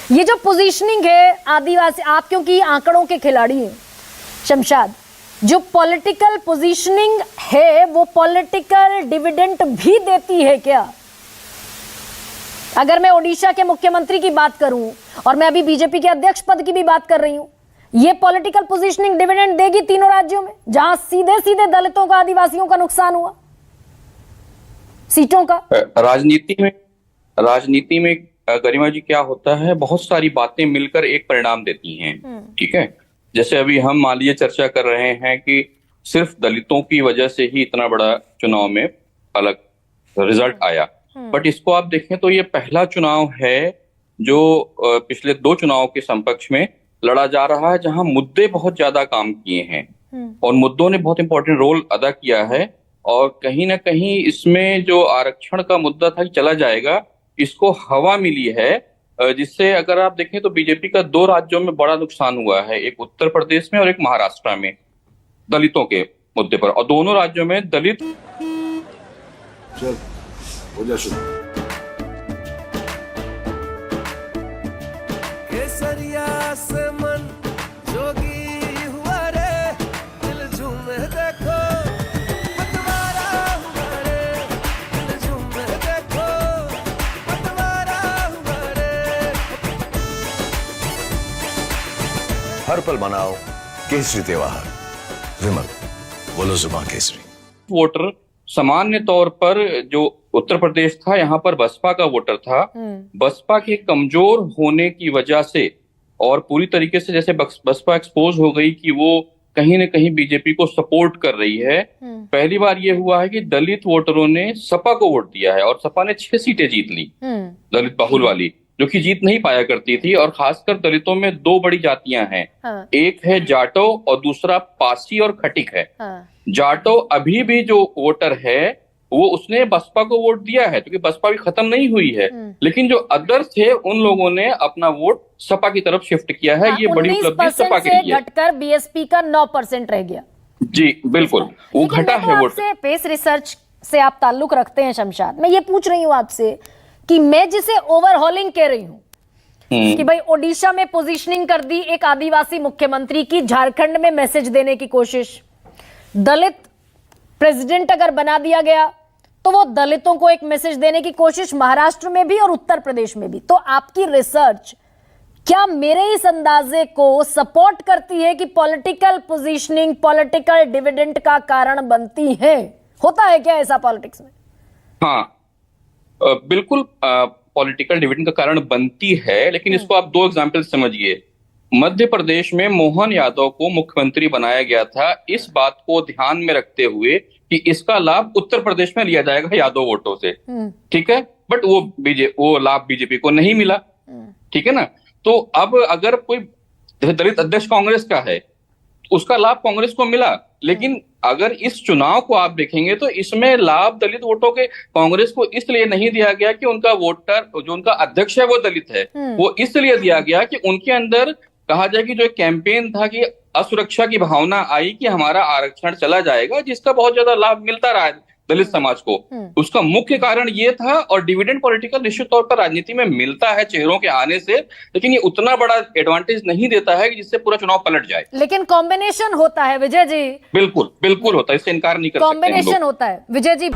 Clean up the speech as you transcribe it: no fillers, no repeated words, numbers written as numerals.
ये जो पोजीशनिंग है आदिवासी, आप क्योंकि आंकड़ों के खिलाड़ी हैं शमशाद, जो पॉलिटिकल पोजीशनिंग है वो पॉलिटिकल डिविडेंड भी देती है क्या? अगर मैं ओडिशा के मुख्यमंत्री की बात करूं और मैं अभी बीजेपी के अध्यक्ष पद की भी बात कर रही हूं, ये पॉलिटिकल पोजीशनिंग डिविडेंड देगी तीनों राज्यों में जहां सीधे सीधे दलितों का, आदिवासियों का नुकसान हुआ सीटों का। राजनीति में गरिमा जी क्या होता है, बहुत सारी बातें मिलकर एक परिणाम देती हैं। ठीक है, जैसे अभी हम मान लीजिए चर्चा कर रहे हैं कि सिर्फ दलितों की वजह से ही इतना बड़ा चुनाव में अलग रिजल्ट आया, बट इसको आप देखें तो ये पहला चुनाव है जो पिछले 2 चुनाव के समकक्ष में लड़ा जा रहा है, जहां मुद्दे बहुत ज्यादा काम किए हैं और मुद्दों ने बहुत इंपॉर्टेंट रोल अदा किया है। और कहीं ना कहीं इसमें जो आरक्षण का मुद्दा था कि चला जाएगा, इसको हवा मिली है, जिससे अगर आप देखें तो बीजेपी का 2 राज्यों में बड़ा नुकसान हुआ है, एक उत्तर प्रदेश में और एक महाराष्ट्र में, दलितों के मुद्दे पर। और दोनों राज्यों में दलित चल हो जा शुरू। केसरिया से मन जोगी हुआ रे, दिल झूमे देखो पतवारा हुआ रे, दिल झूमे देखो पतवारा हुआ रे। हर पल मनाओ केसरी त्योहार। विमल बोलो जुबां केसरी। वोटर सामान्य तौर पर जो उत्तर प्रदेश था, यहाँ पर बसपा का वोटर था। बसपा के कमजोर होने की वजह से और पूरी तरीके से जैसे बसपा एक्सपोज हो गई कि वो कहीं ना कहीं बीजेपी को सपोर्ट कर रही है। पहली बार ये हुआ है कि दलित वोटरों ने सपा को वोट दिया है और सपा ने 6 सीटें जीत ली, दलित बहुल वाली, जो कि जीत नहीं पाया करती थी। और खासकर दलितों में 2 बड़ी जातियां हैं, एक है जाटो और दूसरा पासी और खटिक है। जाटो अभी भी जो वोटर है वो उसने बसपा को वोट दिया है, क्योंकि बसपा भी खत्म नहीं हुई है, लेकिन जो अदर्स थे उन लोगों ने अपना वोट सपा की तरफ शिफ्ट किया है। ये बड़ी उपलब्धि सपा के लिए घटकर बीएसपी का 9% रह गया। जी बिल्कुल, वो घटा है वोट। पेस रिसर्च से आप ताल्लुक रखते हैं शमशाद, मैं ये पूछ रही हूँ आपसे कि मैं जिसे ओवरहॉलिंग कह रही हूँ कि भाई ओडिशा में पोजीशनिंग कर दी एक आदिवासी मुख्यमंत्री की, झारखंड में मैसेज देने की कोशिश, दलित प्रेसिडेंट अगर बना दिया गया तो वो दलितों को एक मैसेज देने की कोशिश महाराष्ट्र में भी और उत्तर प्रदेश में भी। तो आपकी रिसर्च क्या मेरे इस अंदाजे को सपोर्ट करती है कि पॉलिटिकल पोजीशनिंग पॉलिटिकल डिविडेंड का कारण बनती है? होता है क्या ऐसा पॉलिटिक्स में? हाँ बिल्कुल, पॉलिटिकल डिविडेंड का कारण बनती है, लेकिन इसको आप 2 एग्जाम्पल समझिए। मध्य प्रदेश में मोहन यादव को मुख्यमंत्री बनाया गया था इस बात को ध्यान में रखते हुए कि इसका लाभ उत्तर प्रदेश में लिया जाएगा यादव वोटों से, ठीक है, बट वो लाभ बीजेपी को नहीं मिला, ठीक है ना। तो अब अगर कोई दलित अध्यक्ष कांग्रेस का है, उसका लाभ कांग्रेस को मिला, लेकिन अगर इस चुनाव को आप देखेंगे तो इसमें लाभ दलित वोटों के कांग्रेस को इसलिए नहीं दिया गया कि उनका वोटर, जो उनका अध्यक्ष है वो दलित है, वो इसलिए दिया गया कि उनके अंदर कहा जाए कि जो एक कैंपेन था कि असुरक्षा की भावना आई कि हमारा आरक्षण चला जाएगा, जिसका बहुत ज्यादा लाभ मिलता रहा है दलित समाज को, उसका मुख्य कारण ये था। और डिविडेंड पॉलिटिकल निश्चित तौर पर राजनीति में मिलता है चेहरों के आने से, लेकिन ये उतना बड़ा एडवांटेज नहीं देता है कि जिससे पूरा चुनाव पलट जाए। लेकिन कॉम्बिनेशन होता है विजय जी, बिल्कुल बिल्कुल होता है, इससे इनकार नहीं कर सकते। कॉम्बिनेशन होता है विजय जी।